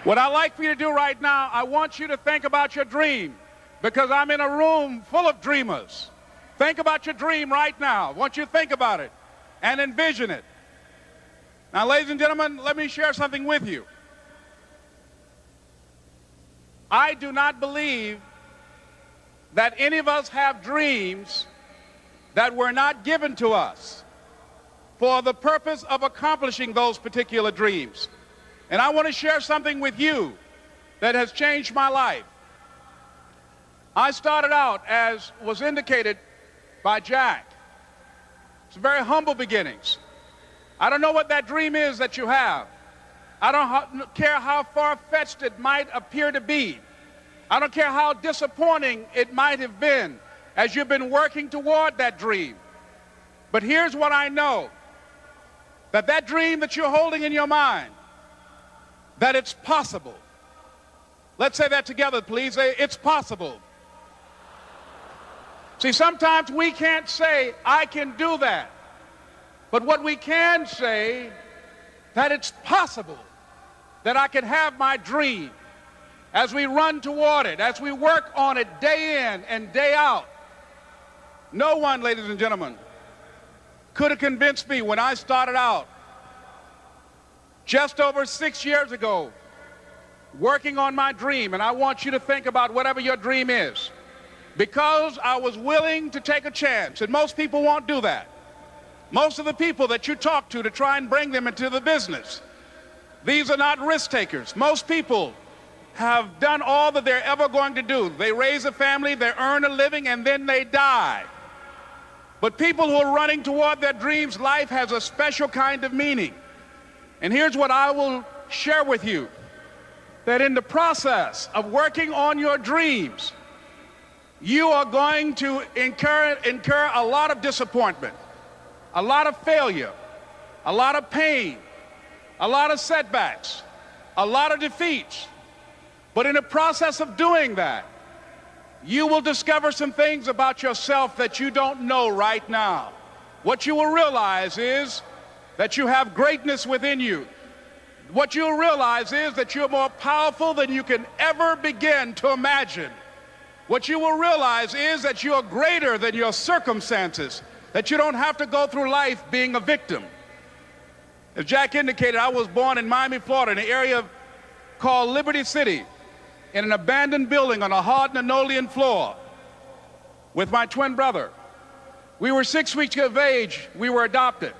What I'd like for you to do right now, I want you to think about your dream, because I'm in a room full of dreamers. Think about your dream right now. I want you to think about it and envision it. Now, ladies and gentlemen, let me share something with you. I do not believe that any of us have dreams that were not given to us for the purpose of accomplishing those particular dreams. And I want to share something with you that has changed my life. I started out, as was indicated by Jack. It's very humble beginnings. I don't know what that dream is that you have. I don't care how far-fetched it might appear to be. I don't care how disappointing it might have been as you've been working toward that dream. But here's what I know, that that dream that you're holding in your mind, that it's possible. Let's say that together, please. Say, it's possible. See, sometimes we can't say, I can do that. But what we can say, that it's possible that I can have my dream. As we run toward it, as we work on it day in and day out. No one, ladies and gentlemen, could have convinced me when I started out just over 6 years ago, working on my dream. And I want you to think about whatever your dream is, because I was willing to take a chance. And most people won't do that. Most of the people that you talk to try and bring them into the business, these are not risk takers. Most people have done all that they're ever going to do. They raise a family, they earn a living, and then they die. But people who are running toward their dreams, life has a special kind of meaning. And here's what I will share with you, that in the process of working on your dreams, you are going to incur a lot of disappointment, a lot of failure, a lot of pain, a lot of setbacks, a lot of defeats. But in the process of doing that, you will discover some things about yourself that you don't know right now. What you will realize is that you have greatness within you. What you'll realize is that you're more powerful than you can ever begin to imagine. What you will realize is that you're greater than your circumstances, that you don't have to go through life being a victim. As Jack indicated, I was born in Miami, Florida, in an area called Liberty City, in an abandoned building on a hard linoleum floor with my twin brother. We were 6 weeks of age. We were adopted.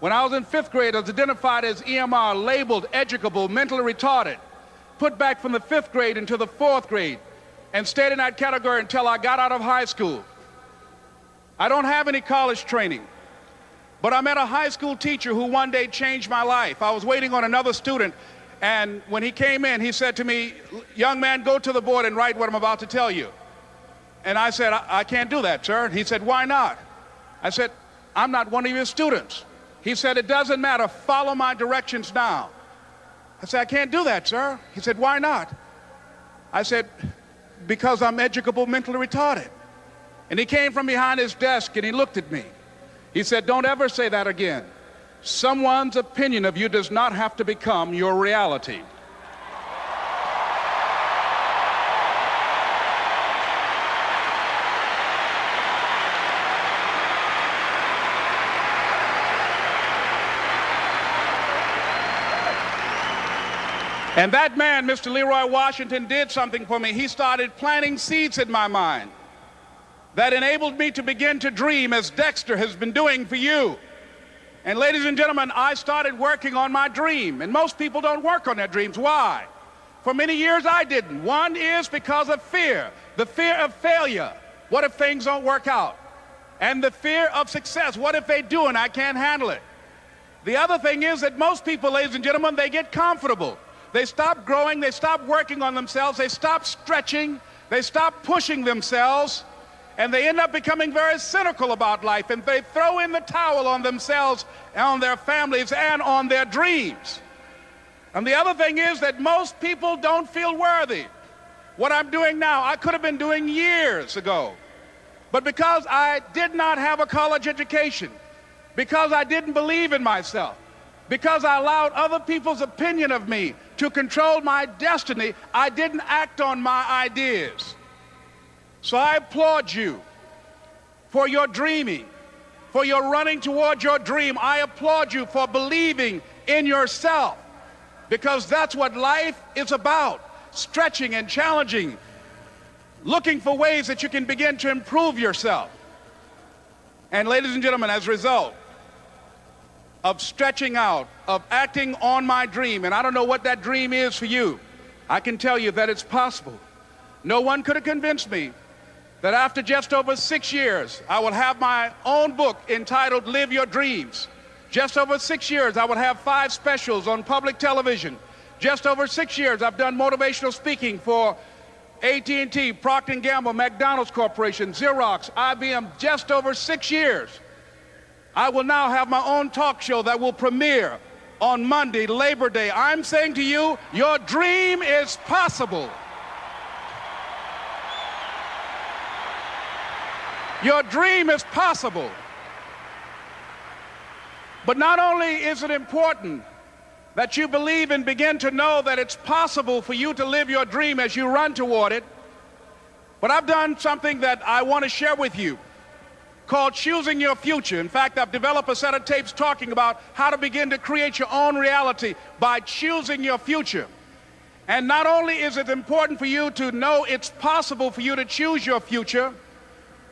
When I was in 5th grade, I was identified as EMR, labeled educable, mentally retarded, put back from the 5th grade into the 4th grade, and stayed in that category until I got out of high school. I don't have any college training, but I met a high school teacher who one day changed my life. I was waiting on another student, and when he came in, he said to me, "Young man, go to the board and write what I'm about to tell you." And I said, I can't do that, sir. He said, "Why not?" I said, "I'm not one of your students." He said, "It doesn't matter. Follow my directions now." I said, "I can't do that, sir." He said, "Why not?" I said, "Because I'm educable, mentally retarded." And he came from behind his desk and he looked at me. He said, "Don't ever say that again. Someone's opinion of you does not have to become your reality." And that man, Mr. Leroy Washington, did something for me. He started planting seeds in my mind that enabled me to begin to dream, as Dexter has been doing for you. And ladies and gentlemen, I started working on my dream. And most people don't work on their dreams. Why? For many years I didn't. One is because of fear. The fear of failure. What if things don't work out? And the fear of success. What if they do and I can't handle it? The other thing is that most people, ladies and gentlemen, they get comfortable. They stop growing, they stop working on themselves, they stop stretching, they stop pushing themselves, and they end up becoming very cynical about life, and they throw in the towel on themselves and on their families and on their dreams. And the other thing is that most people don't feel worthy. What I'm doing now, I could have been doing years ago. But because I did not have a college education, because I didn't believe in myself, because I allowed other people's opinion of me, to control my destiny, I didn't act on my ideas. So I applaud you for your dreaming, for your running toward your dream. I applaud you for believing in yourself, because that's what life is about, stretching and challenging, looking for ways that you can begin to improve yourself. And ladies and gentlemen, as a result of stretching out, of acting on my dream, and I don't know what that dream is for you, I can tell you that it's possible. No one could have convinced me that after just over 6 years, I will have my own book entitled Live Your Dreams. Just over 6 years, I would have 5 specials on public television. Just over 6 years, I've done motivational speaking for AT&T, Procter & Gamble, McDonald's Corporation, Xerox, IBM. Just over 6 years. I will now have my own talk show that will premiere on Monday, Labor Day. I'm saying to you, your dream is possible. Your dream is possible. But not only is it important that you believe and begin to know that it's possible for you to live your dream as you run toward it, but I've done something that I want to share with you called Choosing Your Future. In fact, I've developed a set of tapes talking about how to begin to create your own reality by choosing your future. And not only is it important for you to know it's possible for you to choose your future,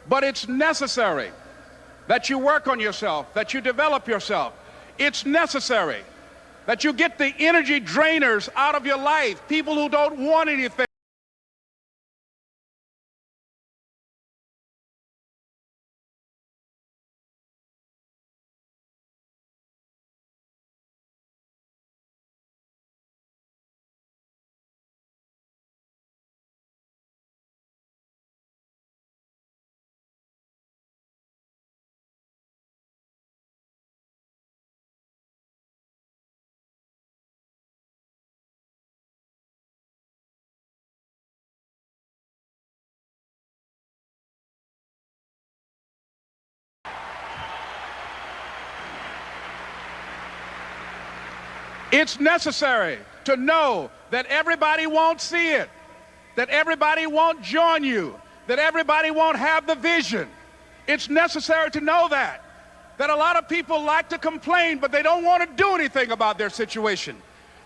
but it's necessary that you work on yourself, that you develop yourself. It's necessary that you get the energy drainers out of your life, people who don't want anything. It's necessary to know that everybody won't see it, that everybody won't join you, that everybody won't have the vision. It's necessary to know that a lot of people like to complain, but they don't want to do anything about their situation,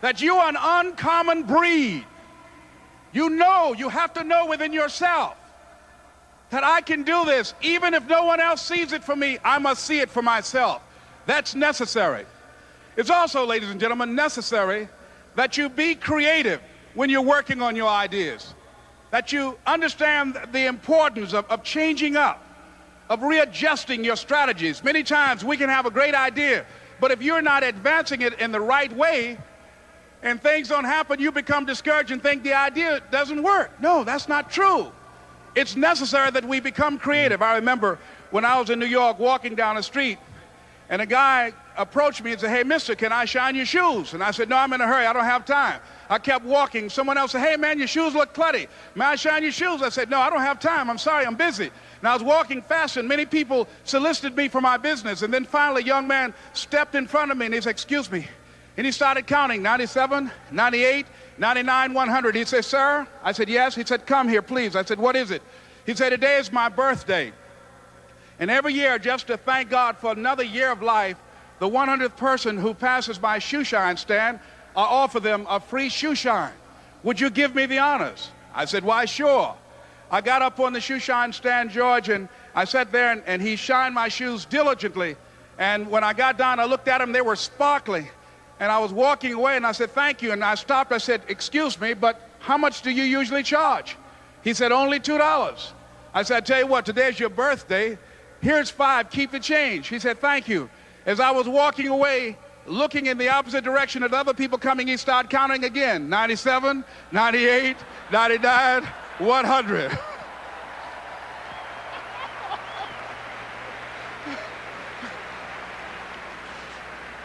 that you are an uncommon breed. You know, you have to know within yourself that I can do this. Even if no one else sees it for me, I must see it for myself. That's necessary. It's also, ladies and gentlemen, necessary that you be creative when you're working on your ideas, that you understand the importance of changing up, of readjusting your strategies. Many times we can have a great idea, but if you're not advancing it in the right way and things don't happen, you become discouraged and think the idea doesn't work. No, that's not true. It's necessary that we become creative. I remember when I was in New York walking down the street, and a guy approached me and said, "Hey, mister, can I shine your shoes?" And I said, "No, I'm in a hurry. I don't have time." I kept walking. Someone else said, "Hey, man, your shoes look clutty. May I shine your shoes?" I said, "No, I don't have time. I'm sorry, I'm busy." And I was walking fast, and many people solicited me for my business. And then finally, a young man stepped in front of me, and he said, "Excuse me." And he started counting, 97, 98, 99, 100. He said, "Sir?" I said, "Yes." He said, "Come here, please." I said, "What is it?" He said, "Today is my birthday. And every year, just to thank God for another year of life, the 100th person who passes my shoe shine stand, I offer them a free shoe shine. Would you give me the honors?" I said, "Why, sure." I got up on the shoe shine stand, George, and I sat there, and he shined my shoes diligently. And when I got down, I looked at them, they were sparkling. And I was walking away, and I said, "Thank you." And I stopped, I said, "Excuse me, but how much do you usually charge?" He said, "Only $2. I said, "I tell you what, today's your birthday. Here's $5, keep the change." He said, "Thank you." As I was walking away, looking in the opposite direction at other people coming, he started counting again. 97, 98, 99, 100.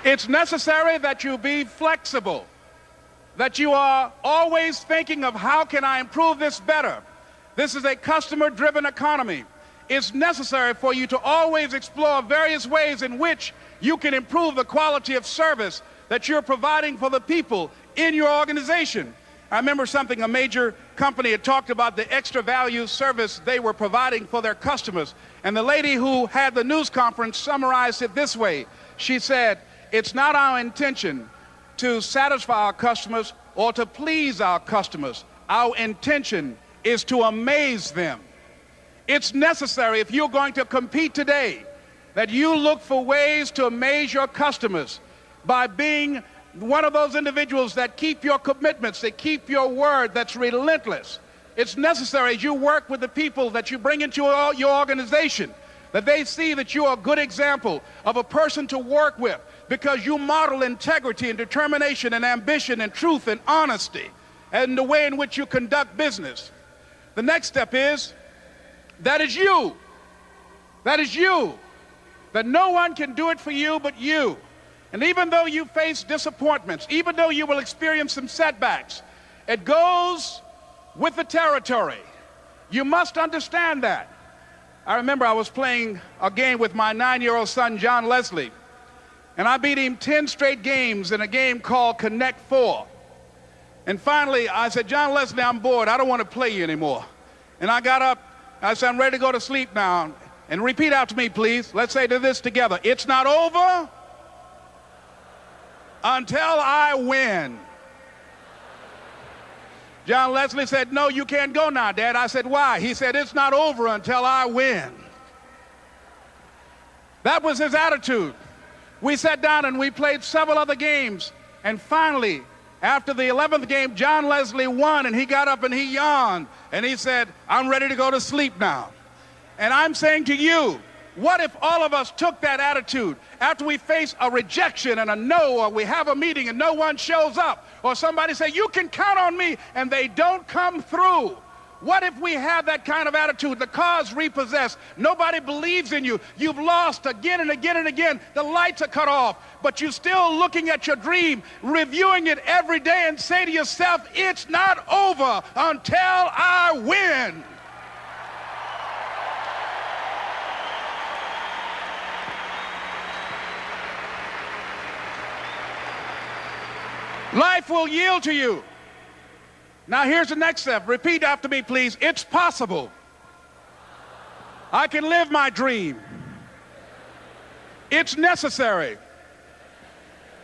It's necessary that you be flexible, that you are always thinking of how can I improve this better. This is a customer-driven economy. It's necessary for you to always explore various ways in which you can improve the quality of service that you're providing for the people in your organization. I remember something, a major company had talked about the extra value service they were providing for their customers. And the lady who had the news conference summarized it this way. She said, "It's not our intention to satisfy our customers or to please our customers. Our intention is to amaze them." It's necessary, if you're going to compete today, that you look for ways to amaze your customers by being one of those individuals that keep your commitments, that keep your word, that's relentless. It's necessary as you work with the people that you bring into your organization, that they see that you are a good example of a person to work with, because you model integrity and determination and ambition and truth and honesty and the way in which you conduct business. The next step is, that is you. That is you. That no one can do it for you but you. And even though you face disappointments, even though you will experience some setbacks, it goes with the territory. You must understand that. I remember I was playing a game with my 9-year-old son, John Leslie, and I beat him 10 straight games in a game called Connect 4. And finally, I said, "John Leslie, I'm bored. I don't want to play you anymore." And I got up. I said, "I'm ready to go to sleep now." And repeat after me, please. Let's say this together. It's not over until I win. John Leslie said, "No, you can't go now, Dad." I said, "Why?" He said, "It's not over until I win." That was his attitude. We sat down and we played several other games. And finally, after the 11th game, John Leslie won, and he got up and he yawned. And he said, "I'm ready to go to sleep now." And I'm saying to you, what if all of us took that attitude after we face a rejection and a no, or we have a meeting and no one shows up, or somebody say, "You can count on me," and they don't come through? What if we have that kind of attitude? The car's repossessed. Nobody believes in you. You've lost again and again and again. The lights are cut off, but you're still looking at your dream, reviewing it every day, and say to yourself, "It's not over until I win." Life will yield to you. Now here's the next step. Repeat after me, please. It's possible. I can live my dream. It's necessary.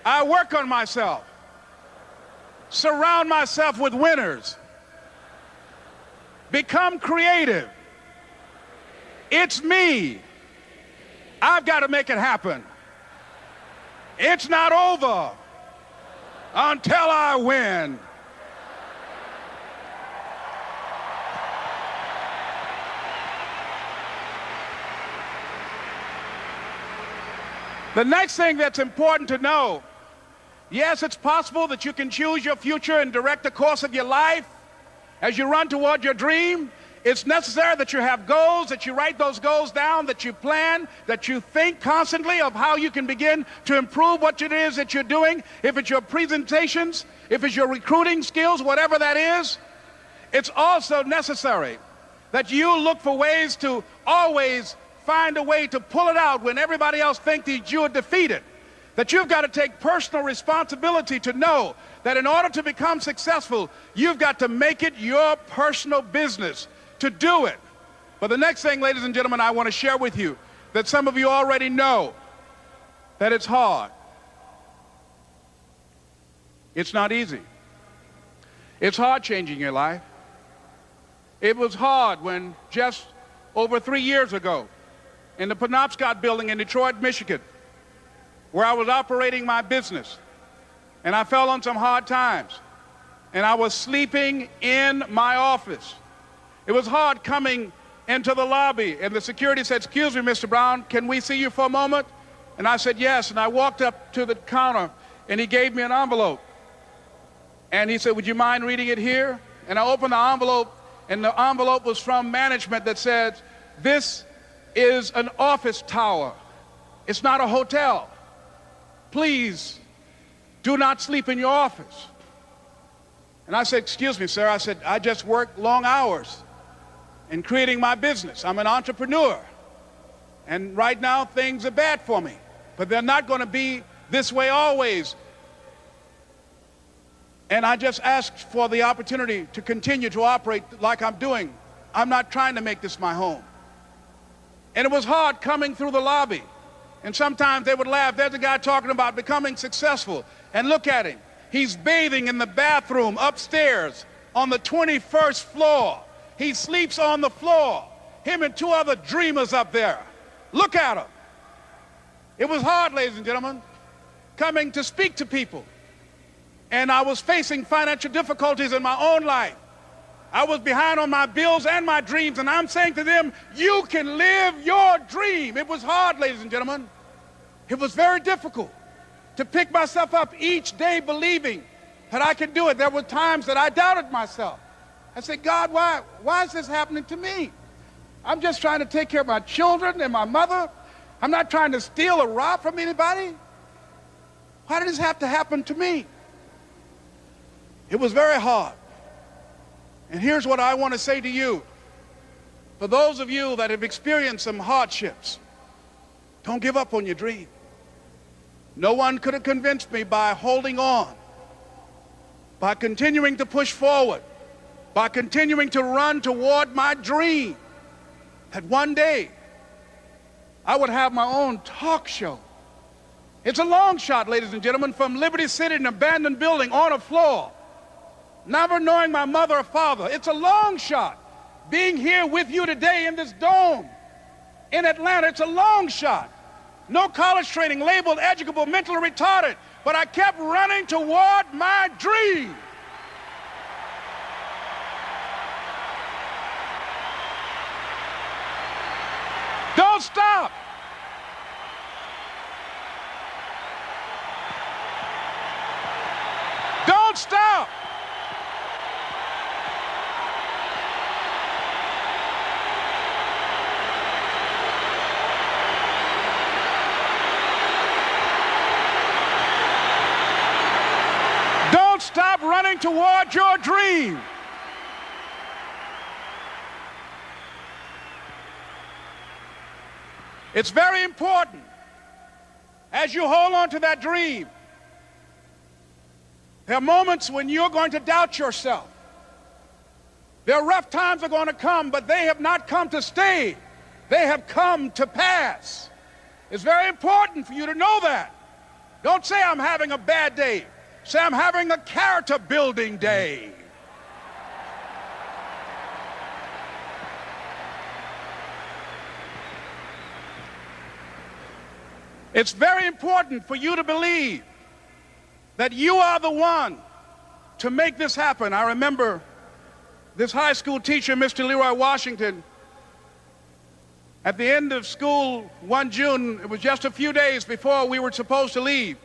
I work on myself. Surround myself with winners. Become creative. It's me. I've got to make it happen. It's not over until I win. The next thing that's important to know, yes, it's possible that you can choose your future and direct the course of your life as you run toward your dream. It's necessary that you have goals, that you write those goals down, that you plan, that you think constantly of how you can begin to improve what it is that you're doing. If it's your presentations, if it's your recruiting skills, whatever that is. It's also necessary that you look for ways to always find a way to pull it out when everybody else thinks that you're defeated. That you've got to take personal responsibility to know that in order to become successful, you've got to make it your personal business to do it. But the next thing, ladies and gentlemen, I want to share with you that some of you already know that it's hard. It's not easy. It's hard changing your life. It was hard when just over 3 years ago in the Penobscot building in Detroit, Michigan, where I was operating my business, and I fell on some hard times, and I was sleeping in my office. It was hard coming into the lobby, and the security said, "Excuse me, Mr. Brown, can we see you for a moment?" And I said, "Yes." And I walked up to the counter, and he gave me an envelope. And he said, "Would you mind reading it here?" And I opened the envelope, and the envelope was from management that said, "This is an office tower. It's not a hotel. Please do not sleep in your office." And I said, "Excuse me, sir." I said, "I just work long hours in creating my business. I'm an entrepreneur. And right now, things are bad for me. But they're not going to be this way always." And I just asked for the opportunity to continue to operate like I'm doing. I'm not trying to make this my home. And it was hard coming through the lobby. And sometimes they would laugh. There's a guy talking about becoming successful. And look at him. He's bathing in the bathroom upstairs on the 21st floor. He sleeps on the floor. Him and two other dreamers up there. Look at him. It was hard, ladies and gentlemen, coming to speak to people. And I was facing financial difficulties in my own life. I was behind on my bills and my dreams, and I'm saying to them, you can live your dream. It was hard, ladies and gentlemen. It was very difficult to pick myself up each day believing that I could do it. There were times that I doubted myself. I said, God, why is this happening to me? I'm just trying to take care of my children and my mother. I'm not trying to steal or rob from anybody. Why did this have to happen to me? It was very hard. And here's what I want to say to you. For those of you that have experienced some hardships, don't give up on your dream. No one could have convinced me by holding on, by continuing to push forward, by continuing to run toward my dream, that one day I would have my own talk show. It's a long shot, ladies and gentlemen, from Liberty City, an abandoned building on a floor, never knowing my mother or father. It's a long shot. Being here with you today in this dome in Atlanta, it's a long shot. No college training, labeled educable, mentally retarded, but I kept running toward my dream. Don't stop. Don't stop. Don't stop running toward your dream. It's very important as you hold on to that dream. There are moments when you're going to doubt yourself. There are rough times are going to come, but they have not come to stay. They have come to pass. It's very important for you to know that. Don't say I'm having a bad day. Say I'm having a character building day. It's very important for you to believe that you are the one to make this happen. I remember this high school teacher, Mr. Leroy Washington, at the end of school one June, it was just a few days before we were supposed to leave,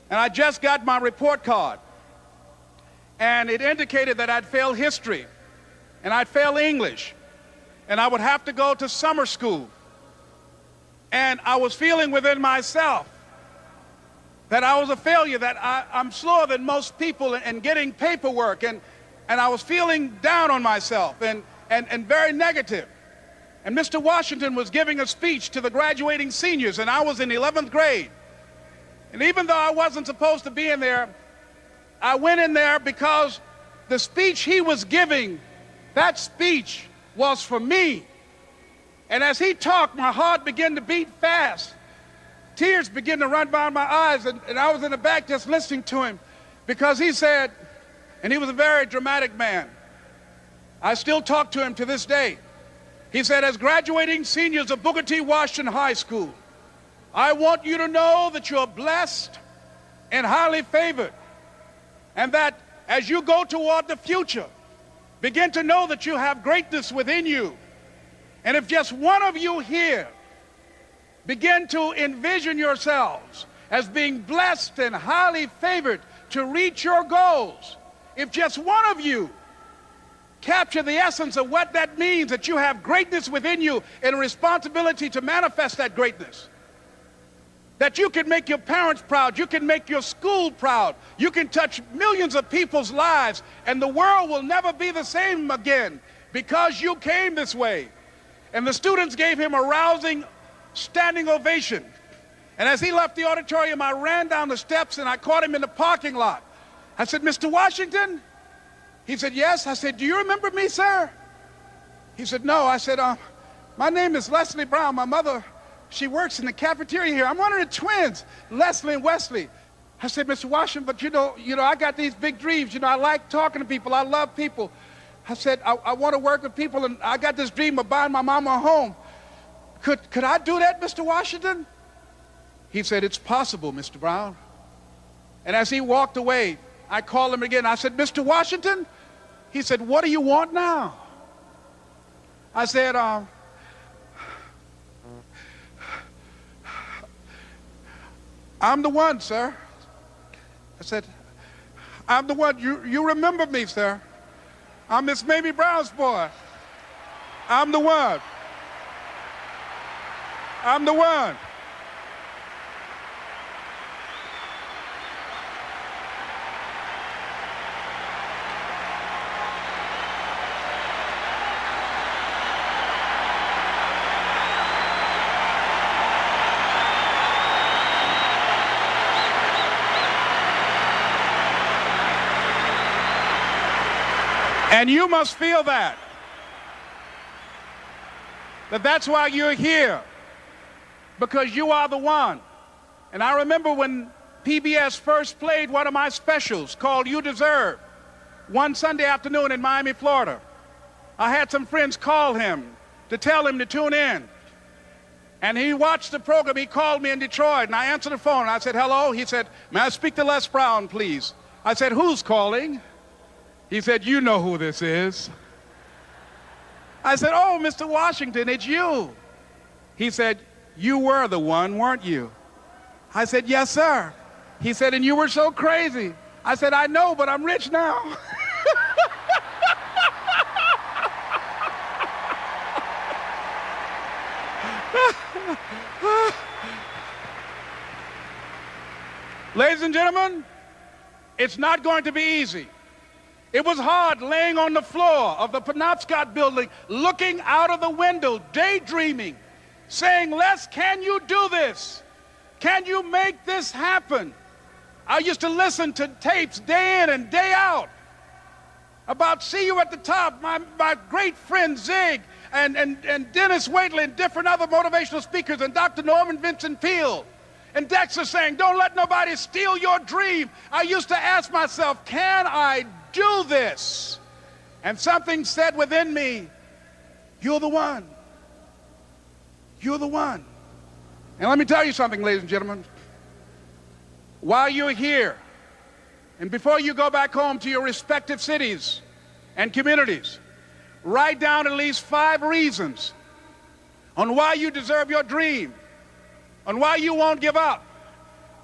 and I just got my report card, and it indicated that I'd failed history, and I'd failed English, and I would have to go to summer school. And I was feeling within myself that I was a failure, that I'm slower than most people in getting paperwork, and I was feeling down on myself and very negative. And Mr. Washington was giving a speech to the graduating seniors, and I was in 11th grade. And even though I wasn't supposed to be in there, I went in there because the speech he was giving, that speech was for me. And as he talked, my heart began to beat fast. Tears began to run down my eyes, and I was in the back just listening to him because he said, and he was a very dramatic man. I still talk to him to this day. He said, as graduating seniors of Booker T. Washington High School, I want you to know that you're blessed and highly favored, and that as you go toward the future, begin to know that you have greatness within you. And if just one of you here begin to envision yourselves as being blessed and highly favored to reach your goals, if just one of you capture the essence of what that means, that you have greatness within you and a responsibility to manifest that greatness, that you can make your parents proud, you can make your school proud, you can touch millions of people's lives, and the world will never be the same again because you came this way. And the students gave him a rousing standing ovation. And as he left the auditorium, I ran down the steps and I caught him in the parking lot. I said, Mr. Washington? He said, yes. I said, do you remember me, sir? He said, no. I said, my name is Leslie Brown. My mother, she works in the cafeteria here. I'm one of the twins, Leslie and Wesley. I said, Mr. Washington, but you know, I got these big dreams. You know, I like talking to people. I love people. I said, I want to work with people, and I got this dream of buying my mama a home. Could I do that, Mr. Washington? He said, it's possible, Mr. Brown. And as he walked away, I called him again. I said, Mr. Washington? He said, what do you want now? I said, I'm the one, sir. I said, I'm the one. You remember me, sir. I'm Miss Mamie Brown's boy. I'm the one. I'm the one. And you must feel that that's why you're here, because you are the one. And I remember when PBS first played one of my specials called You Deserve, one Sunday afternoon in Miami, Florida. I had some friends call him to tell him to tune in. And he watched the program. He called me in Detroit, and I answered the phone. I said, hello. He said, may I speak to Les Brown, please? I said, who's calling? He said, you know who this is. I said, oh, Mr. Washington, it's you. He said, you were the one, weren't you? I said, yes, sir. He said, and you were so crazy. I said, I know, but I'm rich now. Ladies and gentlemen, it's not going to be easy. It was hard laying on the floor of the Penobscot building, looking out of the window, daydreaming, saying, Les, can you do this? Can you make this happen? I used to listen to tapes day in and day out about See You at the Top, my great friend Zig and Dennis Waitley and different other motivational speakers, and Dr. Norman Vincent Peale. And Dexter saying, don't let nobody steal your dream. I used to ask myself, can I do this? And something said within me, you're the one. You're the one. And let me tell you something, ladies and gentlemen. While you're here, and before you go back home to your respective cities and communities, write down at least 5 reasons on why you deserve your dream, on why you won't give up,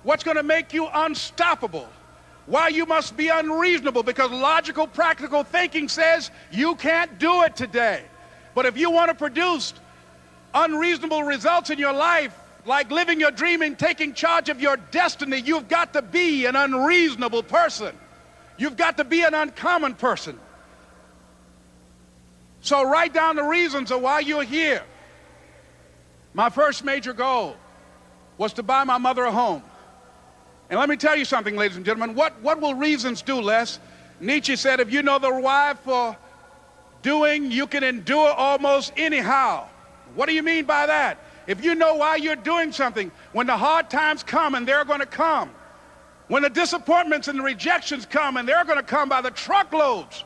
what's going to make you unstoppable, why you must be unreasonable, because logical, practical thinking says you can't do it today. But if you want to produce unreasonable results in your life, like living your dream and taking charge of your destiny, you've got to be an unreasonable person. You've got to be an uncommon person. So write down the reasons of why you're here. My first major goal was to buy my mother a home. And let me tell you something, ladies and gentlemen. What will reasons do, Les? Nietzsche said, if you know the why for doing, you can endure almost anyhow. What do you mean by that? If you know why you're doing something, when the hard times come, and they're going to come, when the disappointments and the rejections come, and they're going to come by the truckloads,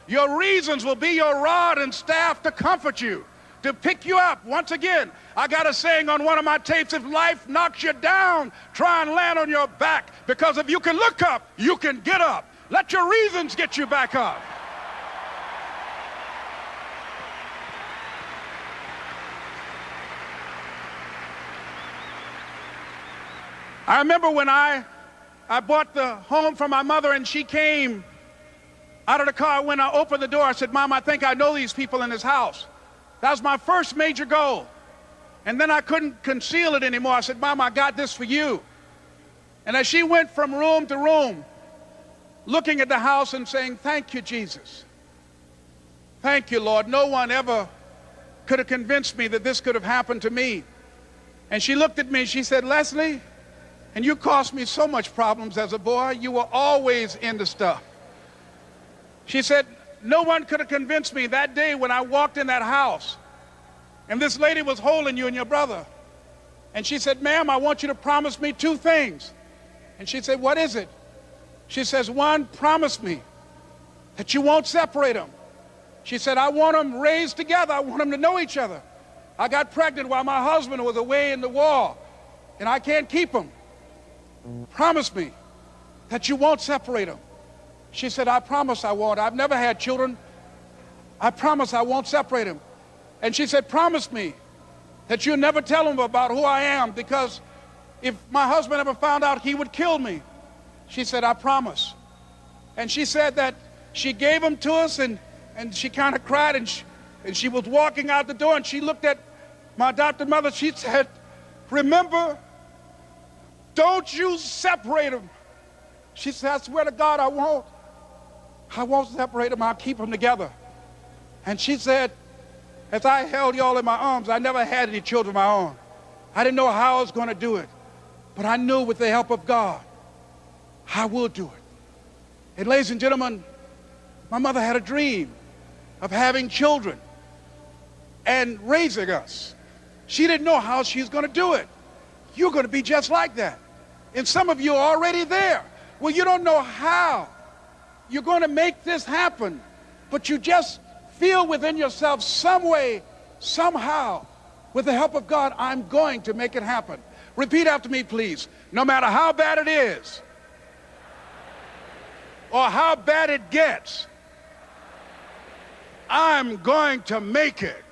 your reasons will be your rod and staff to comfort you, to pick you up. Once again, I got a saying on one of my tapes, if life knocks you down, try and land on your back, because if you can look up, you can get up. Let your reasons get you back up. I remember when I bought the home for my mother, and she came out of the car. When I opened the door, I said, Mom, I think I know these people in this house. That was my first major goal. And then I couldn't conceal it anymore. I said, Mom, I got this for you. And as she went from room to room, looking at the house and saying, thank you, Jesus. Thank you, Lord. No one ever could have convinced me that this could have happened to me. And she looked at me and she said, Leslie, And you caused me so much problems as a boy. You were always into stuff. She said, no one could have convinced me that day when I walked in that house and this lady was holding you and your brother. And she said, ma'am, I want you to promise me 2 things. And she said, what is it? She says, 1, promise me that you won't separate them. She said, I want them raised together. I want them to know each other. I got pregnant while my husband was away in the war, and I can't keep them. Promise me that you won't separate them. She said, I promise I won't. I've never had children. I promise I won't separate them. And she said, promise me that you'll never tell them about who I am, because if my husband ever found out, he would kill me. She said, I promise. And she said that she gave them to us, and she kind of cried, and she was walking out the door, and she looked at my adopted mother. She said, remember, don't you separate them. She said, I swear to God, I won't separate them. I'll keep them together. And she said, as I held y'all in my arms, I never had any children of my own. I didn't know how I was going to do it, but I knew with the help of God, I will do it. And ladies and gentlemen, my mother had a dream of having children and raising us. She didn't know how she was going to do it. You're going to be just like that. And some of you are already there. Well, you don't know how you're going to make this happen, but you just feel within yourself some way, somehow, with the help of God, I'm going to make it happen. Repeat after me, please. No matter how bad it is, or how bad it gets, I'm going to make it.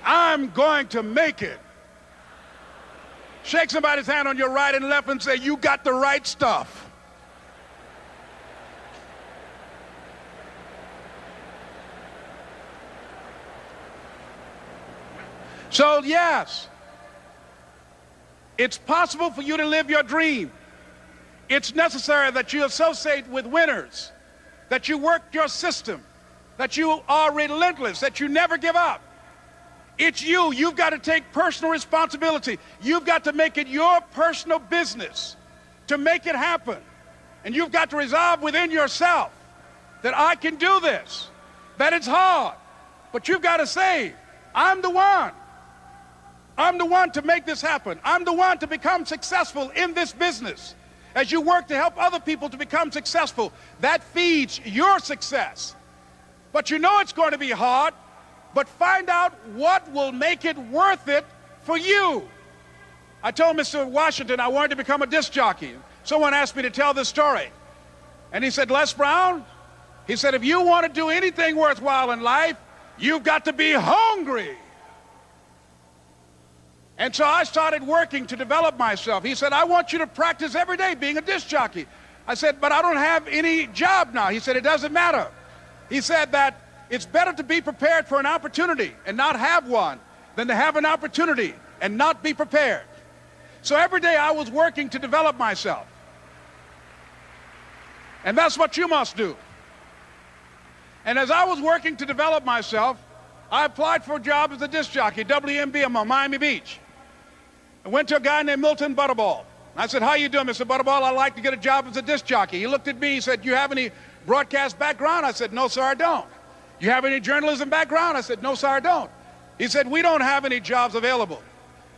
I'm going to make it. Shake somebody's hand on your right and left and say, you got the right stuff. So yes, it's possible for you to live your dream. It's necessary that you associate with winners, that you work your system, that you are relentless, that you never give up. It's you. You've got to take personal responsibility. You've got to make it your personal business to make it happen. And you've got to resolve within yourself that I can do this, that it's hard, but you've got to say, I'm the one. I'm the one to make this happen. I'm the one to become successful in this business. As you work to help other people to become successful, that feeds your success. But you know it's going to be hard, but find out what will make it worth it for you. I told Mr. Washington I wanted to become a disc jockey. Someone asked me to tell this story. And he said, Les Brown, he said, if you want to do anything worthwhile in life, you've got to be hungry. And so I started working to develop myself. He said, I want you to practice every day being a disc jockey. I said, but I don't have any job now. He said, it doesn't matter. He said that it's better to be prepared for an opportunity and not have one than to have an opportunity and not be prepared. So every day I was working to develop myself. And that's what you must do. And as I was working to develop myself, I applied for a job as a disc jockey, WMBM on Miami Beach. I went to a guy named Milton Butterball. I said, how you doing, Mr. Butterball? I'd like to get a job as a disc jockey. He looked at me, he said, you have any broadcast background? I said, no, sir, I don't. You have any journalism background? I said, no, sir, I don't. He said, we don't have any jobs available.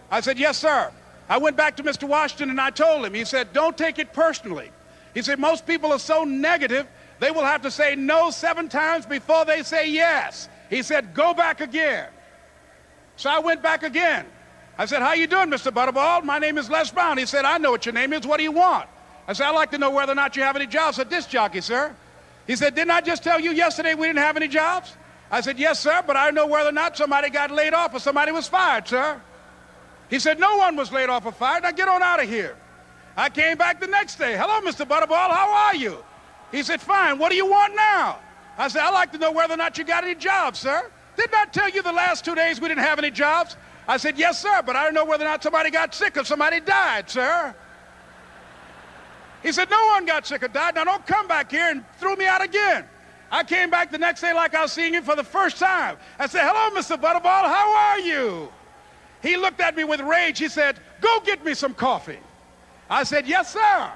I said, yes, sir. I went back to Mr. Washington and I told him. He said, don't take it personally. He said, most people are so negative, they will have to say no 7 times before they say yes. He said, go back again. So I went back again. I said, how you doing, Mr. Butterball? My name is Les Brown. He said, I know what your name is. What do you want? I said, I'd like to know whether or not you have any jobs at disc jockey, sir. He said, didn't I just tell you yesterday we didn't have any jobs? I said, yes, sir, but I don't know whether or not somebody got laid off or somebody was fired, sir. He said, no one was laid off or fired. Now get on out of here. I came back the next day. Hello, Mr. Butterball, how are you? He said, fine, what do you want now? I said, I'd like to know whether or not you got any jobs, sir. Didn't I tell you the last 2 days we didn't have any jobs? I said, yes, sir, but I don't know whether or not somebody got sick or somebody died, sir. He said, no one got sick or died. Now don't come back here and throw me out again. I came back the next day like I was seeing him for the first time. I said, hello, Mr. Butterball, how are you? He looked at me with rage. He said, "Go get me some coffee." I said, "Yes, sir."